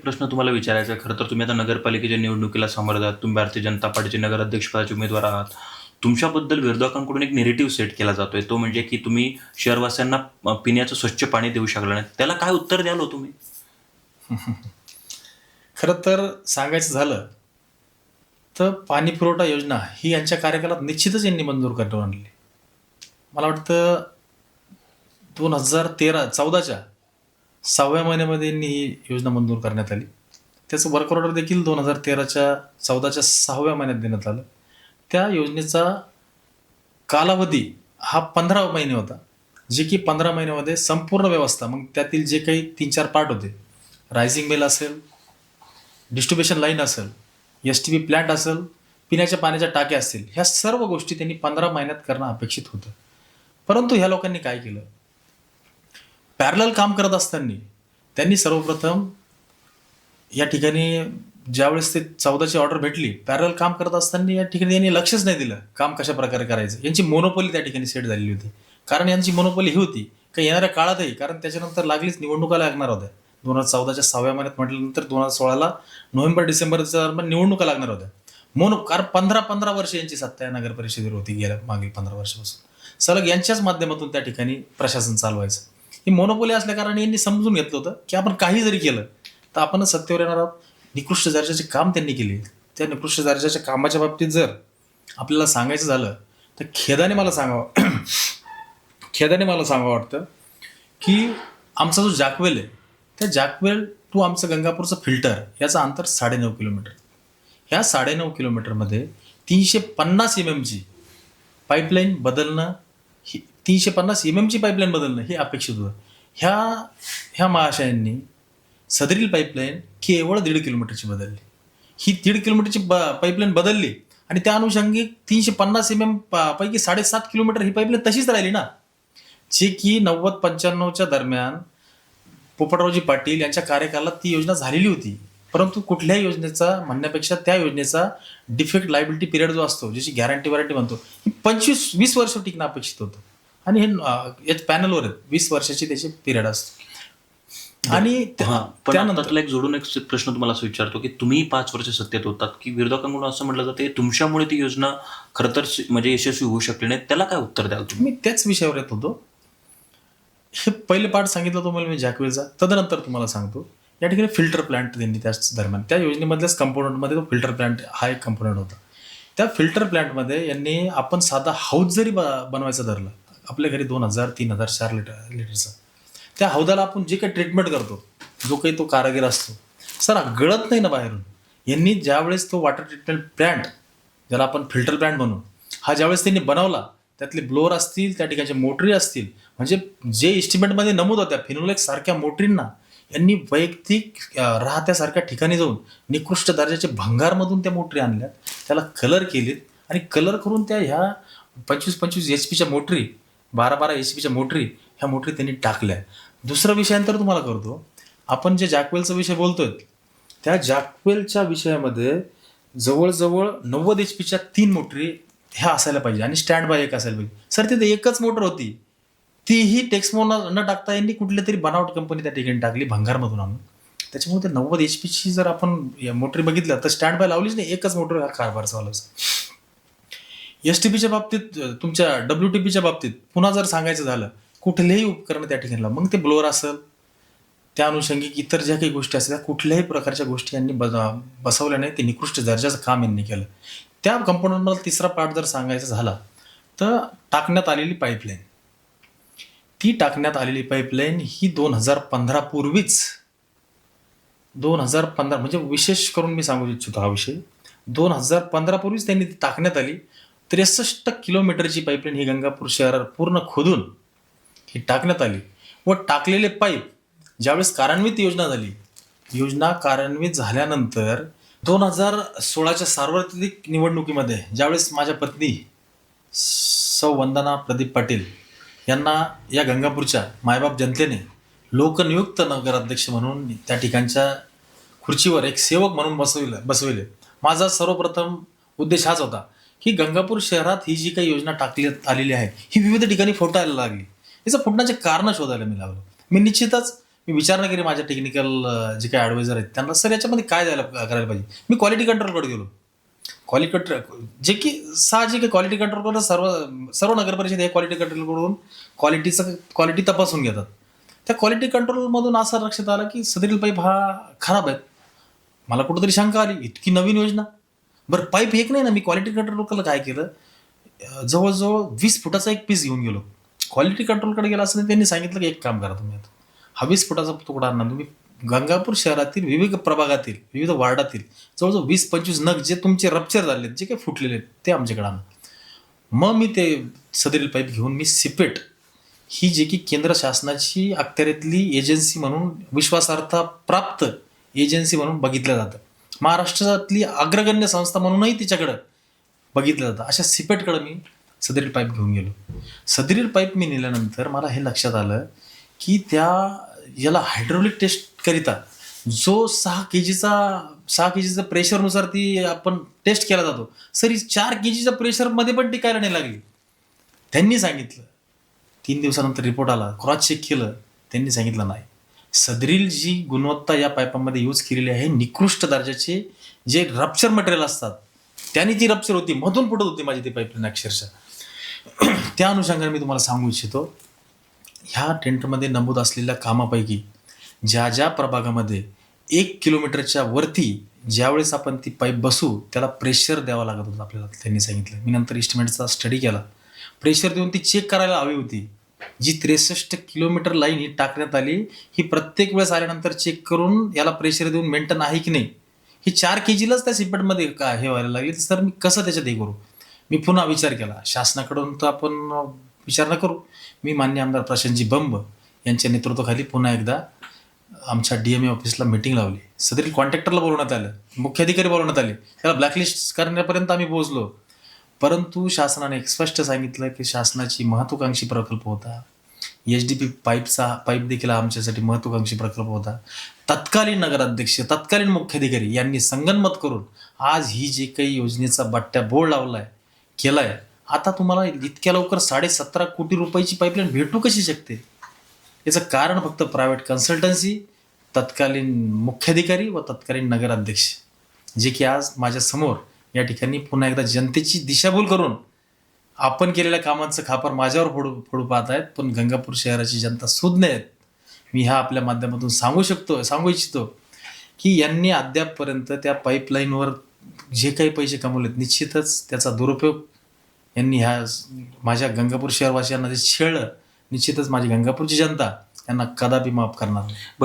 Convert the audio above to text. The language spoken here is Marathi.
प्रश्न तुम्हाला विचारायचा आहे. खरं तर तुम्ही आता नगरपालिकेच्या निवडणुकीला सामोरे जात. तुम्ही भारतीय जनता पार्टीचे नगराध्यक्षपदाचे उमेदवार आहात. तुमच्याबद्दल विरोधकांकडून एक नेरेटिव्ह सेट केला जातोय. तो म्हणजे की तुम्ही शहरवासियांना पिण्याचं स्वच्छ पाणी देऊ शकला नाही. त्याला काय उत्तर द्याल हो तुम्ही? खरं तर सांगायचं झालं तर पाणी पुरवठा योजना ही यांच्या कार्यकालात निश्चितच यांनी मंजूर करून आणली. मला वाटतं 2014च्या 6व्या महिन्यामध्ये यांनी ही योजना मंजूर करण्यात आली. त्याचं वर्क ऑर्डर देखील 2014च्या 6व्या महिन्यात देण्यात आलं. त्या योजनेचा कालावधी हा 15 महिने होता, जे की 15 महिन्यामध्ये संपूर्ण व्यवस्था, मग त्यातील जे काही 3-4 पार्ट होते, रायझिंग बेल असेल, डिस्ट्रीब्युशन लाईन असेल, STP प्लांट असेल, पिण्याच्या पाण्याच्या टाक्या असतील, ह्या सर्व गोष्टी त्यांनी 15 महिन्यात करणं अपेक्षित होतं. परंतु ह्या लोकांनी काय केलं, पॅरलल काम करत असताना त्यांनी सर्वप्रथम या ठिकाणी ज्यावेळेस ते 14ची ऑर्डर भेटली, पॅरलल काम करत असताना या ठिकाणी यांनी लक्षच नाही दिलं काम कशा प्रकारे करायचं. यांची मोनोपोली त्या ठिकाणी सेट झालेली होती. कारण यांची मोनोपोली ही होती का येणाऱ्या काळातही, कारण त्याच्यानंतर लागलीच निवडणुका लागणार होत्या. 2014च्या 6व्या महिन्यात म्हटल्यानंतर 2016ला नोव्हेंबर-डिसेंबरच्या दरम्यान निवडणुका लागणार होत्या. कारण 15 वर्ष यांची सत्ता या नगर परिषदेवर होती. गेल्या मागील 15 वर्षापासून सलग यांच्याच माध्यमातून त्या ठिकाणी प्रशासन चालवायचं. ही मोनोपोली असल्या कारणाने यांनी समजून घेतलं होतं की आपण काही जरी केलं तर आपणच सत्तेवर येणार आहोत. निकृष्ट दर्जाचे काम त्यांनी केले. त्या निकृष्ट दर्जाच्या कामाच्या बाबतीत जर आपल्याला सांगायचं झालं तर खेदाने मला सांगावं वाटतं की आमचा जो जाकवेल आहे, त्या जाकवेल टू आमचं गंगापूरचं फिल्टर याचं अंतर 9.5 किलोमीटर. ह्या 9.5 किलोमीटरमध्ये 350 mmची पाईपलाईन बदलणं, 350 mmची पाईपलाईन बदलणं हे अपेक्षित होतं. ह्या महाशयांनी सदरील पाईपलाईन केवळ 1.5 किलोमीटरची बदलली. ही 1.5 किलोमीटरची पाईपलाईन बदलली आणि त्या अनुषंगिक 350 mm पैकी 7.5 किलोमीटर ही पाईपलाईन तशीच राहिली ना, जे की 90-95च्या दरम्यान पोपटरावजी पाटील यांच्या कार्यकालात ती योजना झालेली होती. परंतु कुठल्याही योजनेचा म्हणण्यापेक्षा त्या योजनेचा डिफेक्ट लायबिलिटी पिरियड जो असतो, ज्याची गॅरंटी वॉरंटी म्हणतो, ही 25-20 वर्ष टिकणं अपेक्षित होतं. आणि हे या पॅनलवर आहेत, 20 वर्षाची त्याची पिरियड असतो. आणि त्यानंतर एक जोडून एक प्रश्न तुम्हाला असं विचारतो की तुम्ही 5 वर्ष सत्तेत होतात, की विरोधकांकडून असं म्हटलं जाते तुमच्यामुळे ती योजना खरं तर म्हणजे यशस्वी होऊ शकली नाही. त्याला काय उत्तर द्याल तुम्ही? मी त्याच विषयावर येत होतो. हे पहिले पार्ट सांगितलं तुम्हाला मी जॅकवेलचा. तदनंतर तुम्हाला सांगतो या ठिकाणी फिल्टर प्लांट त्यांनी त्याच दरम्यान त्या योजनेमधल्याच कंपोनंटमध्ये तो फिल्टर प्लांट हा एक कंपोनंट होता. त्या फिल्टर प्लांटमध्ये यांनी आपण साधा हाऊस जरी बनवायचा धरला, आपल्या घरी 2000, 3000, 4 लिटरचा, त्या हौदाला आपण जे काही ट्रीटमेंट करतो, जो काही तो कारागीर असतो, सर गळत नाही ना बाहेरून. यांनी ज्यावेळेस तो वॉटर ट्रीटमेंट प्लांट, ज्याला आपण फिल्टर प्लांट म्हणू, हा ज्यावेळेस त्यांनी बनवला, त्यातले ब्लोअर असतील, त्या ठिकाणच्या मोटरी असतील, म्हणजे जे एस्टिमेटमध्ये नमूद होत्या फिनोलेक्स सारख्या मोटरींना यांनी वैयक्तिक राहत्यासारख्या ठिकाणी जाऊन निकृष्ट दर्जाचे भंगारमधून त्या मोटरी आणल्यात, त्याला कलर केलेत आणि कलर करून त्या ह्या 25-25 HP मोटरी, 12-12 HP मोटरी, ह्या मोटरी त्यांनी टाकल्या. दुसरा विषयांतर तुम्हाला करतो, आपण जे जॅकवेलचा विषय बोलतोय, त्या जॅकवेलच्या विषयामध्ये जवळजवळ 90 HP 3 मोटरी ह्या असायला पाहिजे आणि स्टँड बाय एक असायला पाहिजे. सर तिथे एकच मोटर होती, तीही टेक्समो न टाकता यांनी कुठल्या तरी बनावट कंपनी त्या ठिकाणी टाकली भंगारमधून आणून. त्याच्यामुळे ते 90 HP जर आपण मोटरी बघितल्या तर स्टँड बाय लावलीच नाही, एकच मोटर हा कारभार चालवचा. STPच्या बाबतीत, तुमच्या WTPच्या बाबतीत पुन्हा जर सांगायचं झालं, कुठलेही उपकरण त्या ठिकाणी, मग ते ब्लोअर असेल, त्या अनुषंगिक इतर ज्या काही गोष्टी असतात, कुठल्याही प्रकारच्या गोष्टी यांनी बसवल्या नाही. ते निकृष्ट दर्जाचं काम यांनी केलं. त्या कंपोनंटमध्ये तिसरा पार्ट जर सांगायचा झाला तर टाकण्यात आलेली पाईपलाईन, ती टाकण्यात आलेली पाईपलाईन ही 2015 पूर्वीच, 2015 म्हणजे विशेष करून मी सांगू इच्छितो हा विषय, 2015 पूर्वीच त्यांनी ती टाकण्यात आली. 63 किलोमीटरची पाईपलाईन ही गंगापूर शहरात पूर्ण खोदून ही टाकण्यात आली. व टाकलेले पाईप ज्यावेळेस कार्यान्वित योजना झाली, योजना कार्यान्वित झाल्यानंतर 2016च्या सार्वत्रिक निवडणुकीमध्ये ज्यावेळेस माझ्या पत्नी सौ वंदना प्रदीप पाटील यांना या गंगापूरच्या मायबाप जनतेने लोकनियुक्त नगराध्यक्ष म्हणून त्या ठिकाणच्या खुर्चीवर एक सेवक म्हणून बसविले. माझा सर्वप्रथम उद्देश हाच होता की गंगापूर शहरात ही जी काही योजना टाकण्यात आलेली आहे, ही विविध ठिकाणी फुटायला लागली. याचं फुटण्याचे कारण शोधायला मी लागलो. मी निश्चितच मी विचार नाही केली माझ्या टेक्निकल जे काही ॲडवायझर आहेत त्यांना, सर याच्यामध्ये काय करायला पाहिजे. मी क्वालिटी कंट्रोलकडे गेलो. क्वालिटी कंट्रोल जे की साहजिक आहे, क्वालिटी कंट्रोल करून सर्व नगर परिषद हे क्वालिटी कंट्रोल करून क्वालिटी तपासून घेतात. त्या क्वालिटी कंट्रोलमधून असं लक्षात आलं की सदरील पाईप हा खराब आहे. मला कुठंतरी शंका आली, इतकी नवीन योजना, बरं पाईप एक नाही ना. मी क्वालिटी कंट्रोलकडे काय केलं, जवळजवळ 20 फुटाचा एक पीस घेऊन गेलो. क्वालिटी कंट्रोलकडे गेला असं त्यांनी सांगितलं की एक काम करा तुम्ही, आता हा 20 फुटाचा तुकडा आणणार तुम्ही, गंगापूर शहरातील विविध प्रभागातील विविध वार्डातील जवळजवळ 20-25 नग जे तुमचे रप्चर झाले, जे काही फुटलेले आहेत ते आमच्याकडे आणा. मग मी ते सदरील पाईप घेऊन मी सिपेट ही जे की केंद्र शासनाची अखत्यारीतली एजन्सी म्हणून, विश्वासार्हता प्राप्त एजन्सी म्हणून बघितलं जातं, महाराष्ट्रातली अग्रगण्य संस्था म्हणूनही तिच्याकडं बघितलं जातं, अशा सिपेटकडं मी सदरील पाईप घेऊन गेलो. सदरील पाईप मी नेल्यानंतर मला हे लक्षात आलं की याला हायड्रोलिक टेस्ट करिता जो 6 केजीचा प्रेशरनुसार ती आपण टेस्ट केला जातो, सर ही 4 केजीच्या प्रेशरमध्ये पण टिकायला नाही लागली. त्यांनी सांगितलं, 3 दिवसानंतर रिपोर्ट आला, क्रॉस चेक केलं, त्यांनी सांगितलं नाही, सदरील जी गुणवत्ता या पाईपामध्ये यूज केलेली आहे, निकृष्ट दर्जाचे जे रप्चर मटेरियल असतात त्यांनी ती रप्चर होती, मधून फुटत होती माझी ती पाईपलाईन अक्षरशः. त्या अनुषंगाने मी तुम्हाला सांगू इच्छितो, ह्या टेंटमध्ये नमूद असलेल्या कामापैकी ज्या प्रभागामध्ये 1 किलोमीटरच्या वरती ज्यावेळेस आपण ती पाईप बसू त्याला प्रेशर द्यावं लागत होतं आपल्याला, त्यांनी सांगितलं. मी नंतर इस्टिमेटचा स्टडी केला, प्रेशर देऊन ती चेक करायला हवी होती. जी 63 किलोमीटर लाईन ही टाकण्यात आली, ही प्रत्येक वेळेस आल्यानंतर चेक करून याला प्रेशर देऊन मेंटेन आहे की नाही, ही 4 केजीलाच त्या सिपेटमध्ये काय हे व्हायला लागली, तर मी कसं त्याच्यात हे करू. मी पुन्हा विचार केला, शासनाकडून तर आपण विचार न करू, मी मान्य आमदार प्रशांतजी बंब यांच्या नेतृत्वाखाली पुन्हा एकदा आमच्या DMA ऑफिसला मीटिंग लावली. सदरील कॉन्ट्रॅक्टरला बोलवण्यात आलं, मुख्याधिकारी बोलवण्यात आले, त्याला ब्लॅकलिस्ट करण्यापर्यंत आम्ही पोहोचलो. परंतु शासनाने एक स्पष्ट सांगितलं की शासनाची महत्त्वाकांक्षी प्रकल्प होता, HDP पाईप देखील आमच्यासाठी महत्त्वाकांक्षी प्रकल्प होता. तत्कालीन नगराध्यक्ष, तत्कालीन मुख्याधिकारी यांनी संगनमत करून आज ही जे काही योजनेचा बट्ट्या बोर्ड लावलाय केलाय, आता तुम्हाला इतक्या लवकर 17.5 कोटी रुपयाची पाईपलाईन भेटू कशी शकते. याचं कारण फक्त प्रायव्हेट कन्सल्टन्सी, तत्कालीन मुख्याधिकारी व तत्कालीन नगराध्यक्ष, जे की आज माझ्या समोर या ठिकाणी पुन्हा एकदा जनतेची दिशाभूल करून आपण केलेल्या कामांचं खापर माझ्यावर फोडू पाहत आहेत. पण गंगापूर शहराची जनता सुज्ञ आहेत. मी ह्या आपल्या माध्यमातून सांगू इच्छितो की यांनी अद्यापपर्यंत त्या पाईपलाईनवर जे काही पैसे कमवलेत, निश्चितच त्याचा दुरुपयोग यांनी ह्या माझ्या गंगापूर शहरवासियांना जे छेडलं, निश्चितच माझी गंगापूरची जनता यांना कदापि माफ करणार नाही.